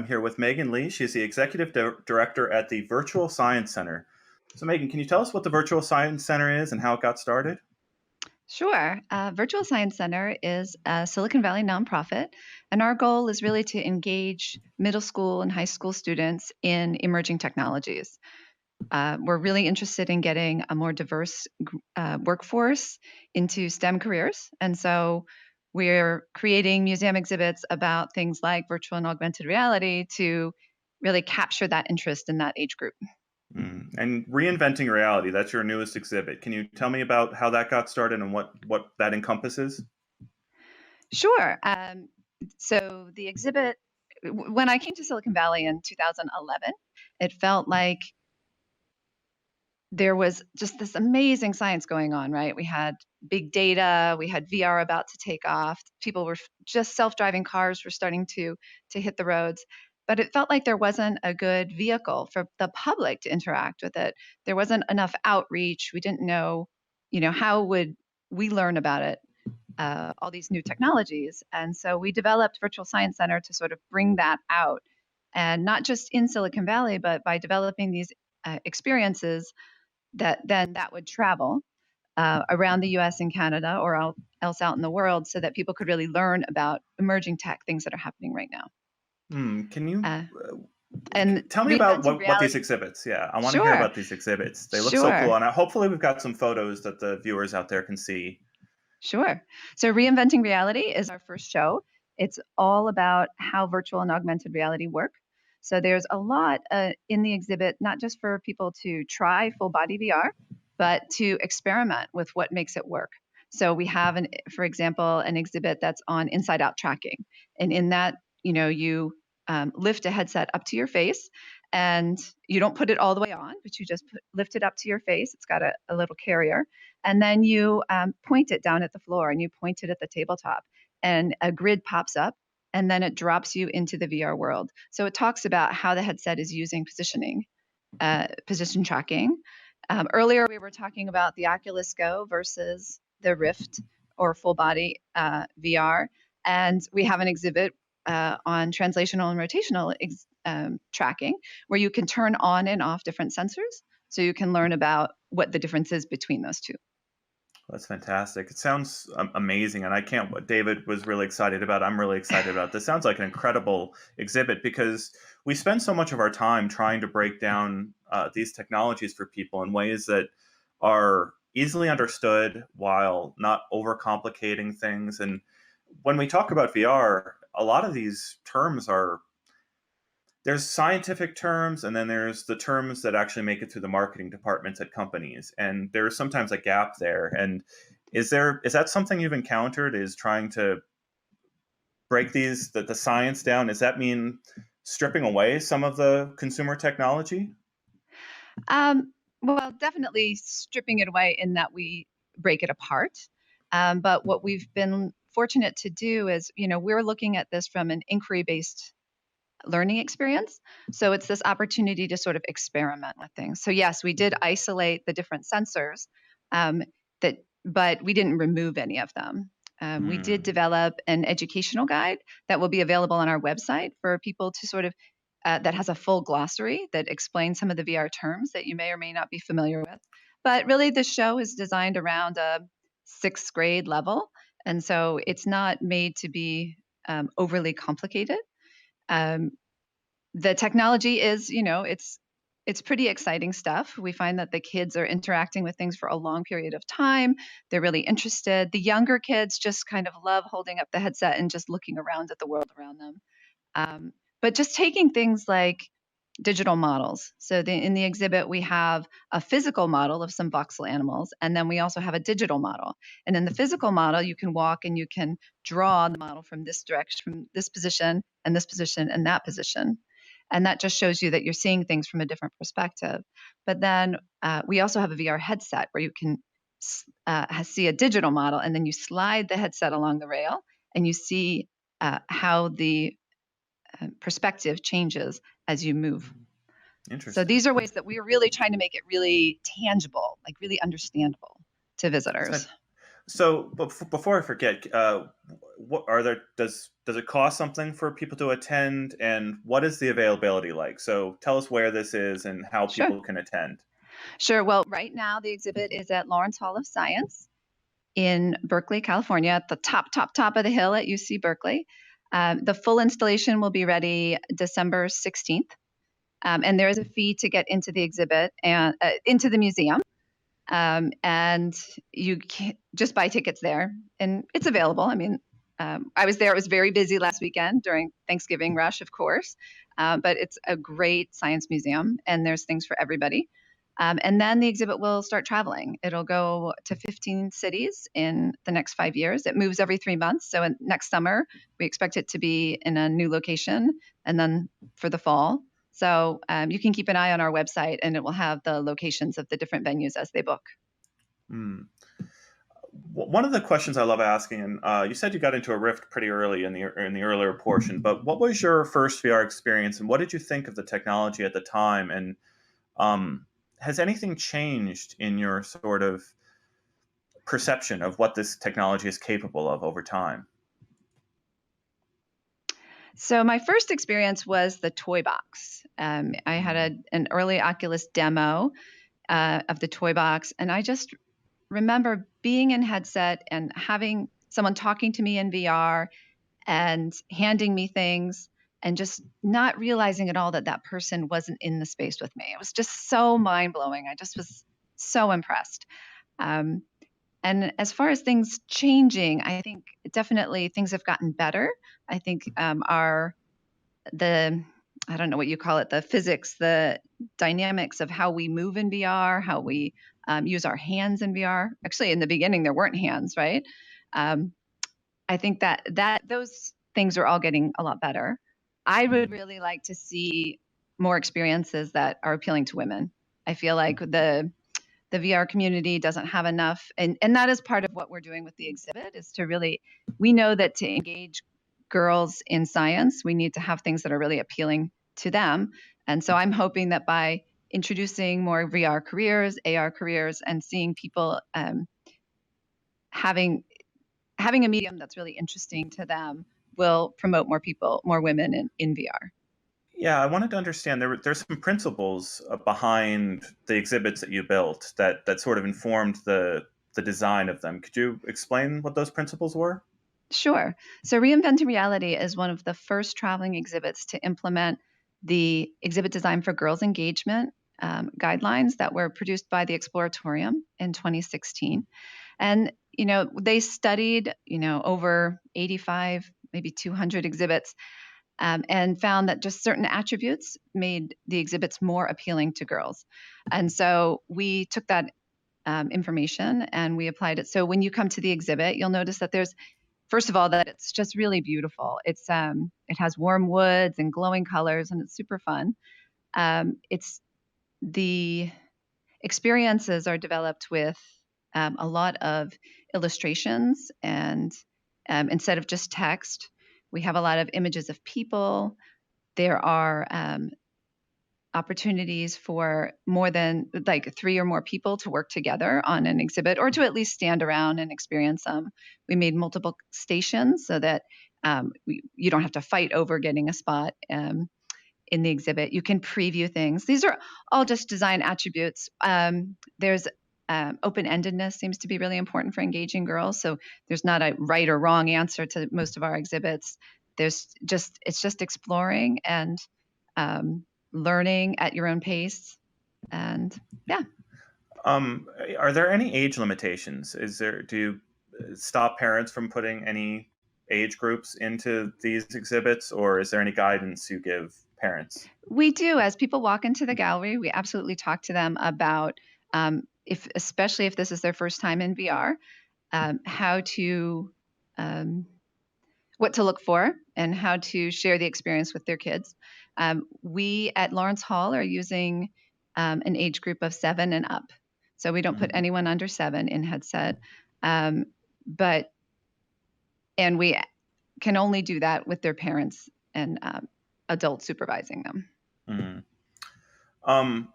I'm here with Megan Lee. She's the Executive Director at the Virtual Science Center. So, Megan, can you tell us what the Virtual Science Center is and how it got started? Sure. Virtual Science Center is a Silicon Valley nonprofit, and our goal is really to engage middle school and high school students in emerging technologies. We're really interested in getting a more diverse workforce into STEM careers, and so we're creating museum exhibits about things like virtual and augmented reality to really capture that interest in that age group. And Reinventing Reality, that's your newest exhibit. Can you tell me about how that got started and what that encompasses? Sure. So the exhibit, when I came to Silicon Valley in 2011, it felt like there was just this amazing science going on, right? We had big data, we had VR about to take off. People were just self-driving cars were starting to hit the roads, but it felt like there wasn't a good vehicle for the public to interact with it. There wasn't enough outreach. We didn't know, how would we learn about it? All these new technologies. And so we developed Virtual Science Center to sort of bring that out. And not just in Silicon Valley, but by developing these experiences that would travel around the US and Canada or else out in the world so that people could really learn about emerging tech, things that are happening right now. Can you Uh, and tell me about reinventing what these reality. exhibits? Yeah, I want to hear Sure, about these exhibits. They look so sure. cool, and hopefully we've got some photos that the viewers out there can see. Sure. So, Reinventing Reality is our first show. It's all about how virtual and augmented reality work. So, there's a lot in the exhibit, not just for people to try full body VR, but to experiment with what makes it work. So, we have, for example, an exhibit that's on inside out tracking. And in that, you lift a headset up to your face and you don't put it all the way on, but you just lift it up to your face. It's got a little carrier and then you point it down at the floor and you point it at the tabletop and a grid pops up and then it drops you into the VR world. So it talks about how the headset is using position tracking. Earlier, we were talking about the Oculus Go versus the Rift or full body VR. And we have an exhibit on translational and rotational tracking where you can turn on and off different sensors. So you can learn about what the difference is between those two. That's fantastic. It sounds amazing, and I can't. What David was really excited about, I'm really excited about. This sounds like an incredible exhibit because we spend so much of our time trying to break down these technologies for people in ways that are easily understood while not overcomplicating things. And when we talk about VR, a lot of these terms are there's scientific terms and then there's the terms that actually make it through the marketing departments at companies, and there's sometimes a gap there. And is that something you've encountered, is trying to break the science down? Does that mean stripping away some of the consumer technology? Well, definitely stripping it away in that we break it apart. But what we've been fortunate to do is, we're looking at this from an inquiry based learning experience. So it's this opportunity to sort of experiment with things. So yes, we did isolate the different sensors, um, but we didn't remove any of them. We did Hmm. develop an educational guide that will be available on our website for people to sort of that has a full glossary that explains some of the VR terms that you may or may not be familiar with. But really, the show is designed around a sixth grade level, and so it's not made to be overly complicated. Um, the technology is, it's pretty exciting stuff. We find that the kids are interacting with things for a long period of time. They're really interested. The younger kids just kind of love holding up the headset and just looking around at the world around them. But just taking things like digital models. So in the exhibit, we have a physical model of some voxel animals, and then we also have a digital model. And in the physical model, you can walk and you can draw the model from this direction, from this position, and this position, and that position. And that just shows you that you're seeing things from a different perspective. But then we also have a VR headset where you can see a digital model, and then you slide the headset along the rail, and you see how the perspective changes as you move. So Interesting. these are ways that we are really trying to make it really tangible, like really understandable to visitors. So before I forget, what are there? Does it cost something for people to attend, and what is the availability like? So tell us where this is and how Sure. people can attend. Sure. Well, right now the exhibit is at Lawrence Hall of Science in Berkeley, California, at the top of the hill at UC Berkeley. The full installation will be ready December 16th. And there is a fee to get into the exhibit and into the museum. And you can just buy tickets there, and it's available. I mean, I was there. It was very busy last weekend during Thanksgiving rush, of course, but it's a great science museum, and there's things for everybody. And then the exhibit will start traveling. It'll go to 15 cities in the next 5 years. It moves every 3 months. So next summer, we expect it to be in a new location, and then for the fall. So you can keep an eye on our website, and it will have the locations of the different venues as they book. Hmm. One of the questions I love asking, and you said you got into a Rift pretty early in the earlier portion, but what was your first VR experience, and what did you think of the technology at the time? And um, has anything changed in your sort of perception of what this technology is capable of over time? So my first experience was the toy box. I had an early Oculus demo of the toy box, and I just remember being in headset and having someone talking to me in VR and handing me things and just not realizing at all that that person wasn't in the space with me. It was just so mind blowing. I just was so impressed. Um, and as far as things changing, I think definitely things have gotten better. I think our the I don't know what you call it, the physics, the dynamics of how we move in VR, how we use our hands in VR. Actually, in the beginning, there weren't hands, right? Um, I think that those things are all getting a lot better. I would really like to see more experiences that are appealing to women. I feel like the VR community doesn't have enough, and that is part of what we're doing with the exhibit is to really we know that to engage girls in science, we need to have things that are really appealing to them. And so I'm hoping that by introducing more VR careers, AR careers, and seeing people having having a medium that's really interesting to them will promote more people, more women in VR. Yeah, I wanted to understand there's some principles behind the exhibits that you built that sort of informed the design of them. Could you explain what those principles were? Sure. So Reinventing Reality is one of the first traveling exhibits to implement the exhibit design for girls engagement guidelines that were produced by the Exploratorium in 2016. And, they studied, over 85, maybe 200 exhibits and found that just certain attributes made the exhibits more appealing to girls. And so we took that information and we applied it. So when you come to the exhibit, you'll notice that there's first of all, that it's just really beautiful. It has warm woods and glowing colors, and it's super fun. It's the experiences are developed with a lot of illustrations, and instead of just text, we have a lot of images of people. There are opportunities for more than like three or more people to work together on an exhibit or to at least stand around and experience them. We made multiple stations so that you don't have to fight over getting a spot in the exhibit. You can preview things. These are all just design attributes. There's open-endedness seems to be really important for engaging girls. So there's not a right or wrong answer to most of our exhibits. It's just exploring and um, learning at your own pace. And yeah, Um, are there any age limitations? Do you stop parents from putting any age groups into these exhibits, or is there any guidance you give parents? we do. As people walk into the gallery, we absolutely talk to them about if, especially if this is their first time in VR, how to um, what to look for and how to share the experience with their kids. We at Lawrence Hall are using an age group of 7 and up. So we don't put Mhm. anyone under 7 in headset. Um, but, and we can only do that with their parents and adults supervising them. Mhm. Um,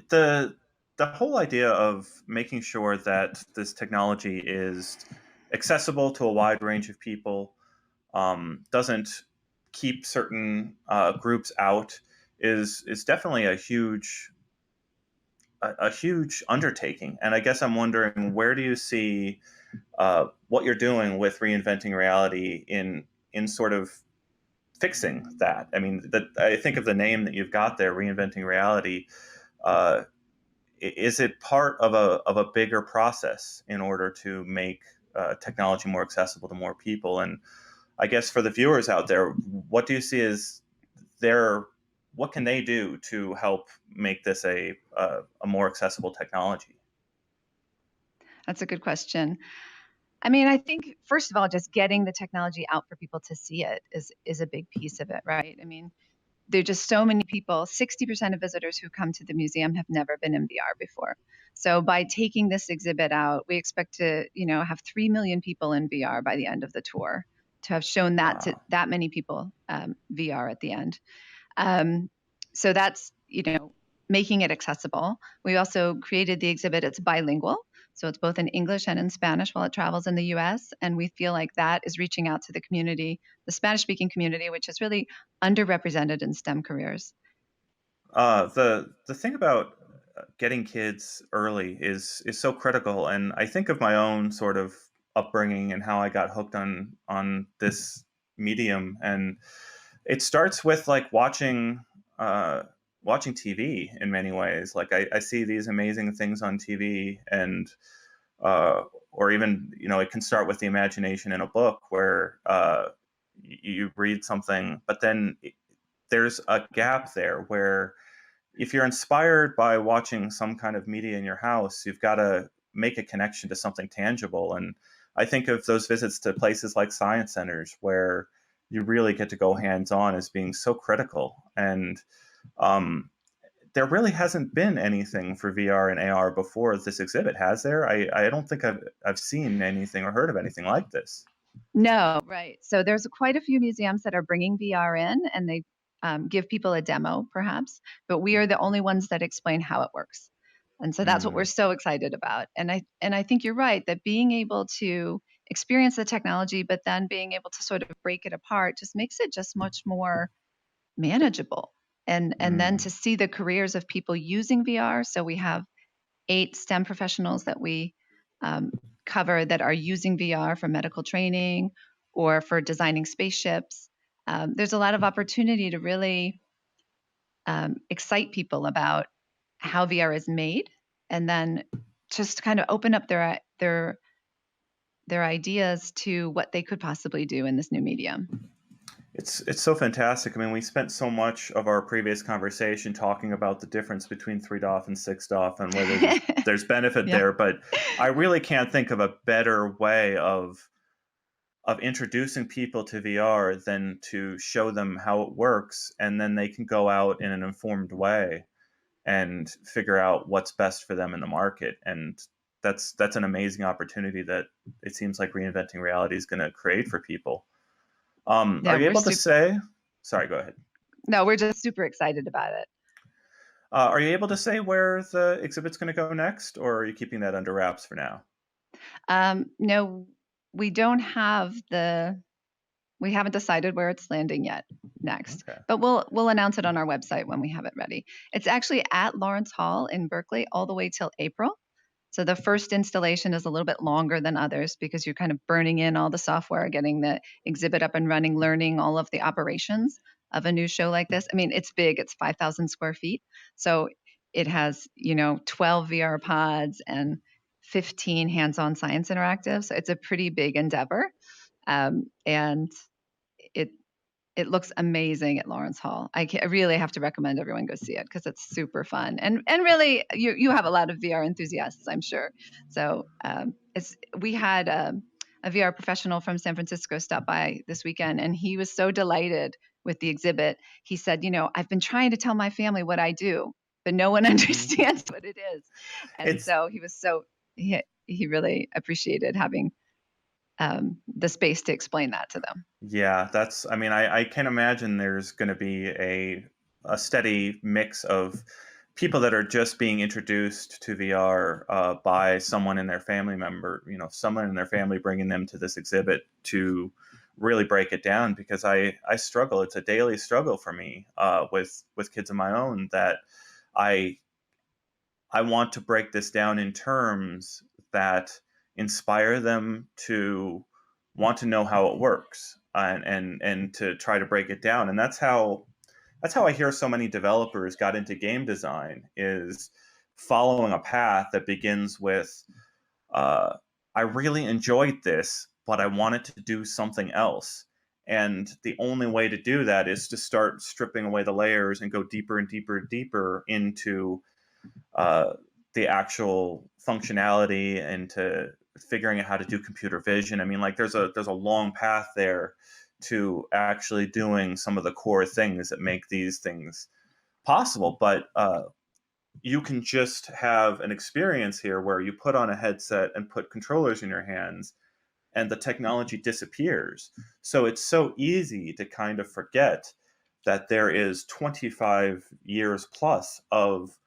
the the whole idea of making sure that this technology is accessible to a wide range of people, doesn't keep certain groups out, is definitely a huge undertaking. And I guess I'm wondering, where do you see what you're doing with reinventing reality in sort of fixing that? I mean, that I think of the name that you've got there, reinventing reality. Uh, is it part of a bigger process in order to make technology more accessible to more people? And I guess for the viewers out there, what do you see as their what can they do to help make this a more accessible technology? That's a good question. I mean, I think first of all, just getting the technology out for people to see it is a big piece of it, right? I mean, there are just so many people. 60% of visitors who come to the museum have never been in VR before. So by taking this exhibit out, we expect to, have 3 million people in VR by the end of the tour, to have shown that to Wow. that many people VR at the end. Um, so that's, making it accessible. We also created the exhibit. It's bilingual. So it's both in English and in Spanish while it travels in the US. And we feel like that is reaching out to the community, the Spanish speaking community, which is really underrepresented in STEM careers. The thing about getting kids early is so critical, and I think of my own sort of upbringing and how I got hooked on this medium, and it starts with like uh, watching TV in many ways. Like I see these amazing things on TV, and or even it can start with the imagination in a book where you read something, but then there's a gap there where if you're inspired by watching some kind of media in your house, you've got to make a connection to something tangible. And I think of those visits to places like science centers where you really get to go hands on as being so critical. And um, there really hasn't been anything for VR and AR before this exhibit, has there? I don't think I've seen anything or heard of anything like this. No, right. So there's quite a few museums that are bringing VR in, and they give people a demo, perhaps, but we are the only ones that explain how it works. And so that's what we're Mm, so excited about. And I think you're right that being able to experience the technology, but then being able to sort of break it apart just makes it just much more manageable. And then to mm. see the careers of people using VR. So we have 8 STEM professionals that we um, cover that are using VR for medical training or for designing spaceships. There's a lot of opportunity to really excite people about how VR is made, and then just kind of open up their ideas to what they could possibly do in this new medium. It's so fantastic. I mean, we spent so much of our previous conversation talking about the difference between 3DoF and 6DoF and whether there's benefit Yeah. there, but I really can't think of a better way of introducing people to VR than to show them how it works, and then they can go out in an informed way and figure out what's best for them in the market. And that's an amazing opportunity that it seems like reinventing reality is going to create for people. Are Yeah, you we're able to super. say? Sorry, go ahead. No, we're just super excited about it. Are you able to say where the exhibit's going to go next, or are you keeping that under wraps for now? No, we don't have the we haven't decided where it's landing yet next, Okay. but we'll announce it on our website when we have it ready. It's actually at Lawrence Hall in Berkeley all the way till April. So the first installation is a little bit longer than others because you're kind of burning in all the software, getting the exhibit up and running, learning all of the operations of a new show like this. I mean, it's big, it's 5,000 square feet. So it has, 12 VR pods and 15 hands on science interactive. So it's a pretty big endeavor. And it it looks amazing at Lawrence Hall. I really have to recommend everyone go see it because it's super fun and really you have a lot of VR enthusiasts, I'm sure. So it's we had a VR professional from San Francisco stop by this weekend, and he was so delighted with the exhibit. He said, I've been trying to tell my family what I do, but no one Mhm. understands what it is. And It's so he really appreciated having the space to explain that to them. Yeah, that's. I mean, I can imagine there's going to be a steady mix of people that are just being introduced to VR by someone in their family member, someone in their family bringing them to this exhibit to really break it down, because I struggle. It's a daily struggle for me with kids of my own, that I I want to break this down in terms that inspire them to want to know how it works, and to try to break it down. And that's how I hear so many developers got into game design, is following a path that begins with, uh, I really enjoyed this, but I wanted to do something else. And the only way to do that is to start stripping away the layers and go deeper and deeper and deeper into uh, the actual functionality, and to figuring out how to do computer vision. I mean, like, there's a long path there to actually doing some of the core things that make these things possible. But you can just have an experience here where you put on a headset and put controllers in your hands, and the technology disappears. So it's so easy to kind of forget that there is 25 years plus of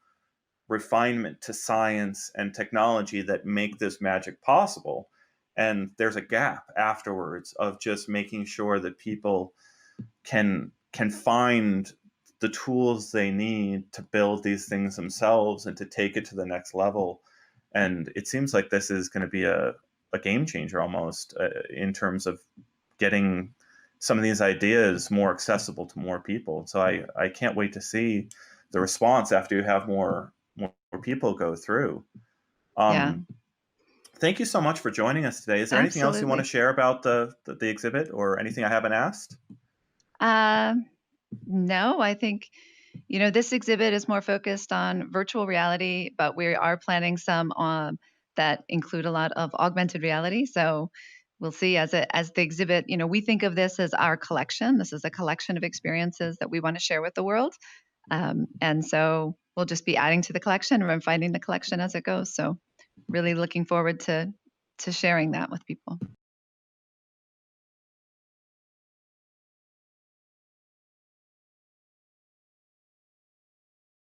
refinement to science and technology that make this magic possible. And there's a gap afterwards of just making sure that people can find the tools they need to build these things themselves and to take it to the next level. And it seems like this is going to be a game changer almost, in terms of getting some of these ideas more accessible to more people. So I can't wait to see the response after you have more people go through. Yeah, Um, Thank you so much for joining us today. Is there anything else you want to absolutely. share about the exhibit, or anything I haven't asked? Um, no, I think, this exhibit is more focused on virtual reality, but we are planning some that include a lot of augmented reality. So we'll see as the exhibit. We think of this as our collection. This is a collection of experiences that we want to share with the world, and so we'll just be adding to the collection and refining the collection as it goes. So really looking forward to sharing that with people.